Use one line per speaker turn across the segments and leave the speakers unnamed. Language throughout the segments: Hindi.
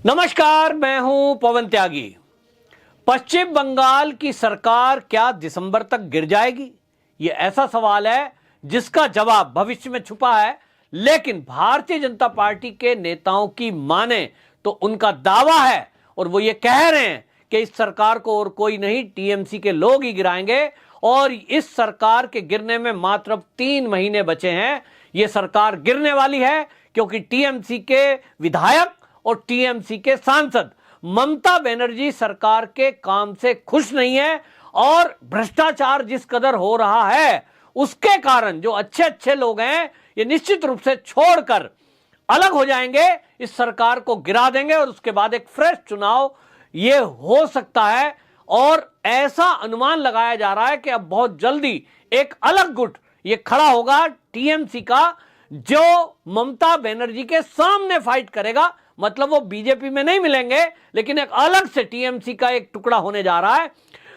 नमस्कार, मैं हूं पवन त्यागी। पश्चिम बंगाल की सरकार क्या दिसंबर तक गिर जाएगी? यह ऐसा सवाल है जिसका जवाब भविष्य में छुपा है, लेकिन भारतीय जनता पार्टी के नेताओं की माने तो उनका दावा है और वो ये कह रहे हैं कि इस सरकार को और कोई नहीं, टीएमसी के लोग ही गिराएंगे। और इस सरकार के गिरने में मात्र 3 महीने बचे हैं। यह सरकार गिरने वाली है क्योंकि टीएमसी के विधायक और टीएमसी के सांसद ममता बनर्जी सरकार के काम से खुश नहीं है और भ्रष्टाचार जिस कदर हो रहा है उसके कारण जो अच्छे अच्छे लोग हैं ये निश्चित रूप से छोड़कर अलग हो जाएंगे, इस सरकार को गिरा देंगे और उसके बाद एक फ्रेश चुनाव ये हो सकता है। और ऐसा अनुमान लगाया जा रहा है कि अब बहुत जल्दी एक अलग गुट ये खड़ा होगा टीएमसी का, जो ममता बनर्जी के सामने फाइट करेगा। मतलब वो बीजेपी में नहीं मिलेंगे, लेकिन एक अलग से टीएमसी का एक टुकड़ा होने जा रहा है।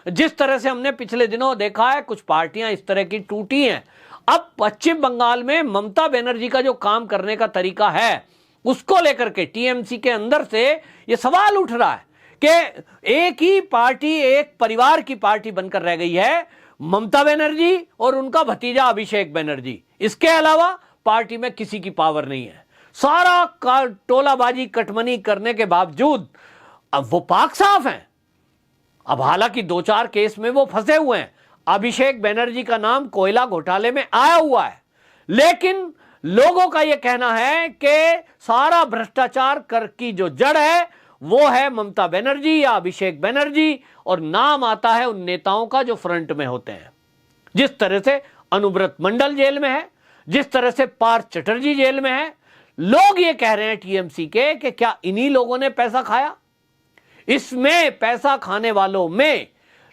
जिस तरह से हमने पिछले दिनों देखा है कुछ पार्टियां इस तरह की टूटी हैं। अब पश्चिम बंगाल में ममता बनर्जी का जो काम करने का तरीका है उसको लेकर के टीएमसी के अंदर से ये सवाल उठ रहा है कि एक ही पार्टी, एक परिवार की पार्टी बनकर रह गई है, ममता बनर्जी और उनका भतीजा अभिषेक बनर्जी। इसके अलावा पार्टी में किसी की पावर नहीं है। सारा टोलाबाजी कटमनी करने के बावजूद अब वो पाक साफ हैं। अब हालांकि 2-4 केस में वो फंसे हुए हैं। अभिषेक बनर्जी का नाम कोयला घोटाले में आया हुआ है, लेकिन लोगों का यह कहना है कि सारा भ्रष्टाचार कर की जो जड़ है वो है ममता बनर्जी या अभिषेक बनर्जी, और नाम आता है उन नेताओं का जो फ्रंट में होते हैं। जिस तरह से अनुव्रत मंडल जेल में है, जिस तरह से पार्थ चटर्जी जेल में है, लोग ये कह रहे हैं टीएमसी के कि क्या इन्हीं लोगों ने पैसा खाया? इसमें पैसा खाने वालों में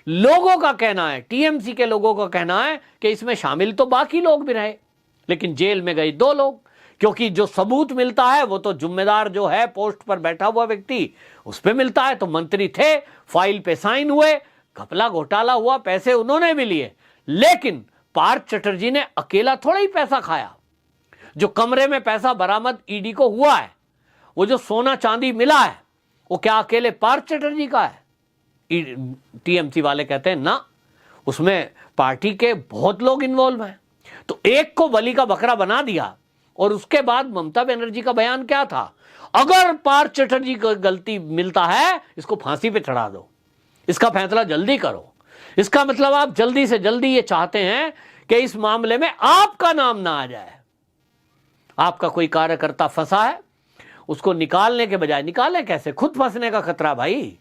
लोगों का कहना है, टीएमसी के लोगों का कहना है कि इसमें शामिल तो बाकी लोग भी रहे, लेकिन जेल में गए 2 लोग, क्योंकि जो सबूत मिलता है वो तो जिम्मेदार जो है पोस्ट पर बैठा हुआ व्यक्ति उस पर मिलता है। तो मंत्री थे, फाइल पे साइन हुए, घपला घोटाला हुआ, पैसे उन्होंने भी लिए, लेकिन पार्थ चटर्जी ने अकेला थोड़ा ही पैसा खाया। जो कमरे में पैसा बरामद ईडी को हुआ है, वो जो सोना चांदी मिला है, वो क्या अकेले पार्थ चटर्जी का है? टीएमसी वाले कहते हैं ना, उसमें पार्टी के बहुत लोग इन्वॉल्व हैं। तो एक को बलि का बकरा बना दिया। और उसके बाद ममता बनर्जी का बयान क्या था? अगर पार्थ चटर्जी को गलती मिलता है इसको फांसी पे चढ़ा दो, इसका फैसला जल्दी करो। इसका मतलब आप जल्दी से जल्दी ये चाहते हैं कि इस मामले में आपका नाम ना आ जाए। आपका कोई कार्यकर्ता फंसा है, उसको निकालने के बजाय, निकालें कैसे, खुद फंसने का खतरा भाई।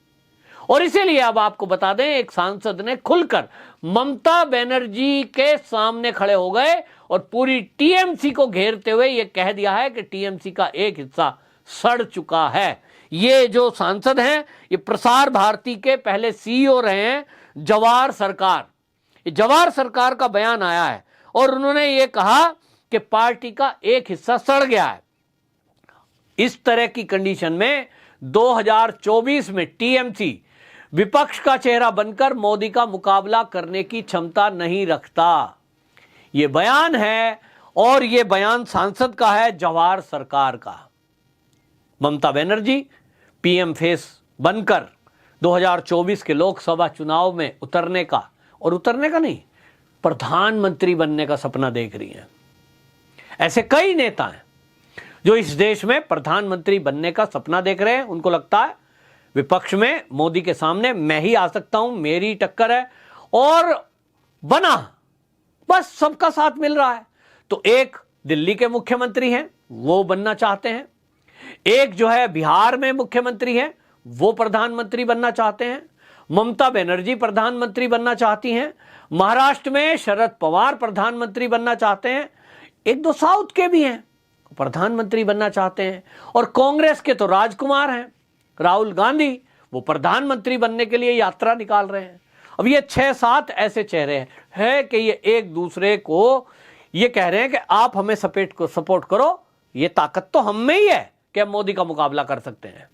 और इसीलिए अब आपको बता दें, एक सांसद ने खुलकर ममता बनर्जी के सामने खड़े हो गए और पूरी टीएमसी को घेरते हुए यह कह दिया है कि टीएमसी का एक हिस्सा सड़ चुका है। ये जो सांसद हैं ये प्रसार भारती के पहले सीईओ रहे हैं, जवाहर सरकार। ये जवाहर सरकार का बयान आया है और उन्होंने ये कहा कि पार्टी का एक हिस्सा सड़ गया है। इस तरह की कंडीशन में 2024 में टीएमसी विपक्ष का चेहरा बनकर मोदी का मुकाबला करने की क्षमता नहीं रखता। यह बयान है, और यह बयान सांसद का है, जवाहर सरकार का। ममता बनर्जी पीएम फेस बनकर 2024 के लोकसभा चुनाव में उतरने का, और उतरने का नहीं, प्रधानमंत्री बनने का सपना देख रही हैं। ऐसे कई नेता हैं जो इस देश में प्रधानमंत्री बनने का सपना देख रहे हैं। उनको लगता है विपक्ष में मोदी के सामने मैं ही आ सकता हूं, मेरी टक्कर है, और बना, बस सबका साथ मिल रहा है। तो एक दिल्ली के मुख्यमंत्री हैं, वो बनना चाहते हैं। एक जो है बिहार में मुख्यमंत्री हैं, वो प्रधानमंत्री बनना चाहते हैं। ममता बनर्जी प्रधानमंत्री बनना चाहती हैं। महाराष्ट्र में शरद पवार प्रधानमंत्री बनना चाहते हैं। 1-2 साउथ के भी हैं, प्रधानमंत्री बनना चाहते हैं। और कांग्रेस के तो राजकुमार हैं, राहुल गांधी, वो प्रधानमंत्री बनने के लिए यात्रा निकाल रहे हैं। अब ये 6-7 ऐसे चेहरे हैं कि ये एक दूसरे को ये कह रहे हैं कि आप हमें सपोर्ट करो, ये ताकत तो हम में ही है कि हम मोदी का मुकाबला कर सकते हैं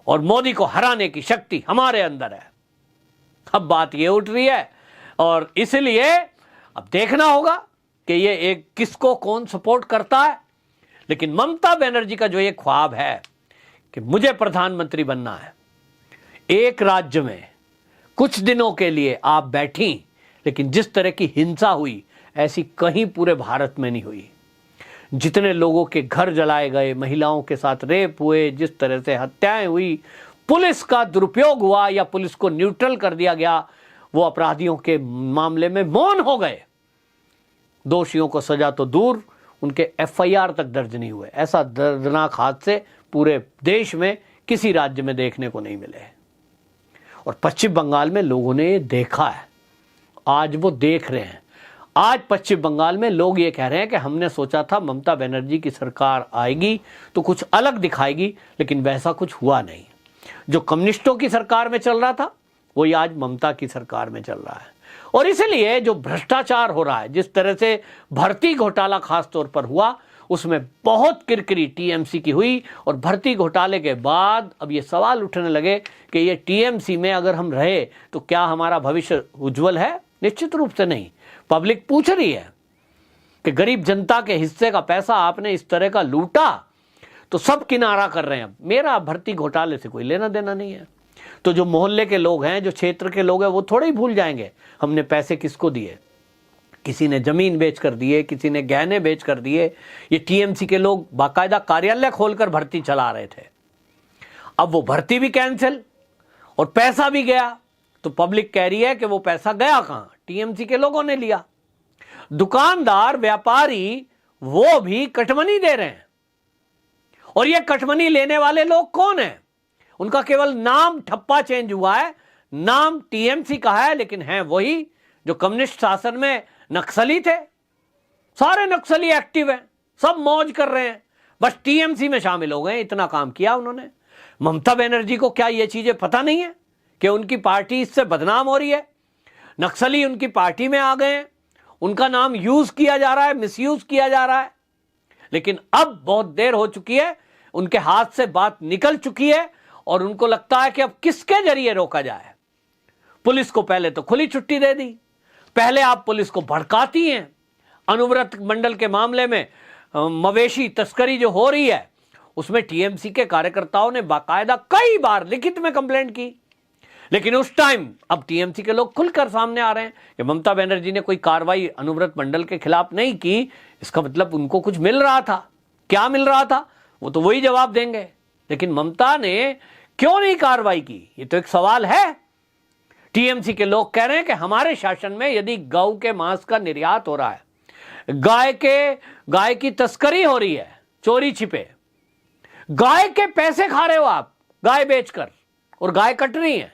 और मोदी को हराने की शक्ति हमारे अंदर है। अब बात ये उठ रही है और इसलिए अब देखना होगा कि ये एक किसको कौन सपोर्ट करता है। लेकिन ममता बनर्जी का जो ये ख्वाब है कि मुझे प्रधानमंत्री बनना है। एक राज्य में कुछ दिनों के लिए आप बैठी, लेकिन जिस तरह की हिंसा हुई ऐसी कहीं पूरे भारत में नहीं हुई। जितने लोगों के घर जलाए गए, महिलाओं के साथ रेप हुए, जिस तरह से हत्याएं हुई, पुलिस का दुरुपयोग हुआ या पुलिस को न्यूट्रल कर दिया गया, वो अपराधियों के मामले में मौन हो गए। दोषियों को सजा तो दूर, उनके एफआईआर तक दर्ज नहीं हुए। ऐसा दर्दनाक हादसे पूरे देश में किसी राज्य में देखने को नहीं मिले। और पश्चिम बंगाल में लोगों ने ये देखा है, आज वो देख रहे हैं। आज पश्चिम बंगाल में लोग ये कह रहे हैं कि हमने सोचा था ममता बनर्जी की सरकार आएगी तो कुछ अलग दिखाएगी, लेकिन वैसा कुछ हुआ नहीं। जो कम्युनिस्टों की सरकार में चल रहा था वही आज ममता की सरकार में चल रहा है। और इसलिए जो भ्रष्टाचार हो रहा है, जिस तरह से भर्ती घोटाला खास तौर पर हुआ, उसमें बहुत किरकिरी टीएमसी की हुई। और भर्ती घोटाले के बाद अब ये सवाल उठने लगे कि ये टीएमसी में अगर हम रहे तो क्या हमारा भविष्य उज्जवल है? निश्चित रूप से नहीं। पब्लिक पूछ रही है कि गरीब जनता के हिस्से का पैसा आपने इस तरह का लूटा, तो सब किनारा कर रहे हैं। मेरा भर्ती घोटाले से कोई लेना देना नहीं है। तो जो मोहल्ले के लोग हैं, जो क्षेत्र के लोग हैं, वो थोड़े ही भूल जाएंगे हमने पैसे किसको दिए। किसी ने जमीन बेच कर दिए, किसी ने गहने बेच कर दिए। ये टीएमसी के लोग बाकायदा कार्यालय खोलकर भर्ती चला रहे थे। अब वो भर्ती भी कैंसिल और पैसा भी गया, तो पब्लिक कह रही है कि वो पैसा गया कहां? टीएमसी के लोगों ने लिया। दुकानदार, व्यापारी, वो भी कटमनी दे रहे हैं। और ये कटमनी लेने वाले लोग कौन हैं? उनका केवल नाम ठप्पा चेंज हुआ है, नाम टीएमसी का है, लेकिन हैं वही जो कम्युनिस्ट शासन में नक्सली थे। सारे नक्सली एक्टिव हैं, सब मौज कर रहे हैं, बस टीएमसी में शामिल हो गए। इतना काम किया उन्होंने। ममता बनर्जी को क्या ये चीजें पता नहीं है कि उनकी पार्टी इससे बदनाम हो रही है? नक्सली उनकी पार्टी में आ गए हैं, उनका नाम यूज किया जा रहा है, मिसयूज किया जा रहा है। लेकिन अब बहुत देर हो चुकी है, उनके हाथ से बात निकल चुकी है और उनको लगता है कि अब किसके जरिए रोका जाए। पुलिस को पहले तो खुली छुट्टी दे दी, पहले आप पुलिस को भड़काती हैं। अनुव्रत मंडल के मामले में मवेशी तस्करी जो हो रही है, उसमें टीएमसी के कार्यकर्ताओं ने बाकायदा कई बार लिखित में कंप्लेंट की, लेकिन उस टाइम अब टीएमसी के लोग खुलकर सामने आ रहे हैं कि ममता बनर्जी ने कोई कार्रवाई अनुव्रत मंडल के खिलाफ नहीं की। इसका मतलब उनको कुछ मिल रहा था। क्या मिल रहा था वो तो वही जवाब देंगे, लेकिन ममता ने क्यों नहीं कार्रवाई की, ये तो एक सवाल है। टीएमसी के लोग कह रहे हैं कि हमारे शासन में यदि गौ के मांस का निर्यात हो रहा है, गाय की तस्करी हो रही है, चोरी छिपे, गाय के पैसे खा रहे हो आप गाय बेचकर, और गाय कट रही है,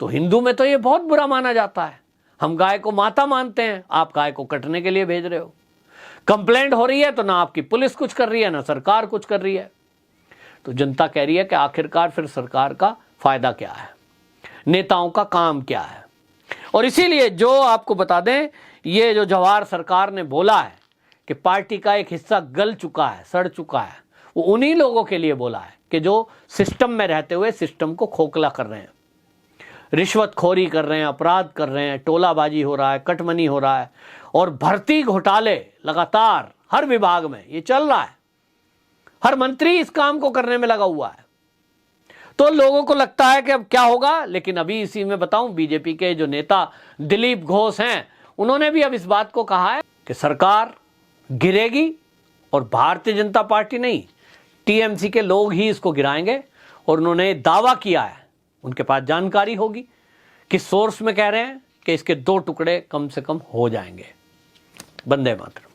तो हिंदू में तो ये बहुत बुरा माना जाता है। हम गाय को माता मानते हैं, आप गाय को कटने के लिए भेज रहे हो। कंप्लेंट हो रही है तो ना आपकी पुलिस कुछ कर रही है, ना सरकार कुछ कर रही है। तो जनता कह रही है कि आखिरकार फिर सरकार का फायदा क्या है, नेताओं का काम क्या है। और इसीलिए जो आपको बता दें, ये जो जवाहर सरकार ने बोला है कि पार्टी का एक हिस्सा गल चुका है, सड़ चुका है, वो उन्हीं लोगों के लिए बोला है कि जो सिस्टम में रहते हुए सिस्टम को खोखला कर रहे हैं, रिश्वतखोरी कर रहे हैं, अपराध कर रहे हैं, टोलाबाजी हो रहा है, कटमनी हो रहा है, और भर्ती घोटाले लगातार हर विभाग में ये चल रहा है। हर मंत्री इस काम को करने में लगा हुआ है। तो लोगों को लगता है कि अब क्या होगा। लेकिन अभी इसी में बताऊं, बीजेपी के जो नेता दिलीप घोष हैं, उन्होंने भी अब इस बात को कहा है कि सरकार गिरेगी और भारतीय जनता पार्टी नहीं, टीएमसी के लोग ही इसको गिराएंगे। और उन्होंने दावा किया है, उनके पास जानकारी होगी, किस सोर्स में कह रहे हैं कि इसके 2 टुकड़े कम से कम हो जाएंगे। वंदे मातरम।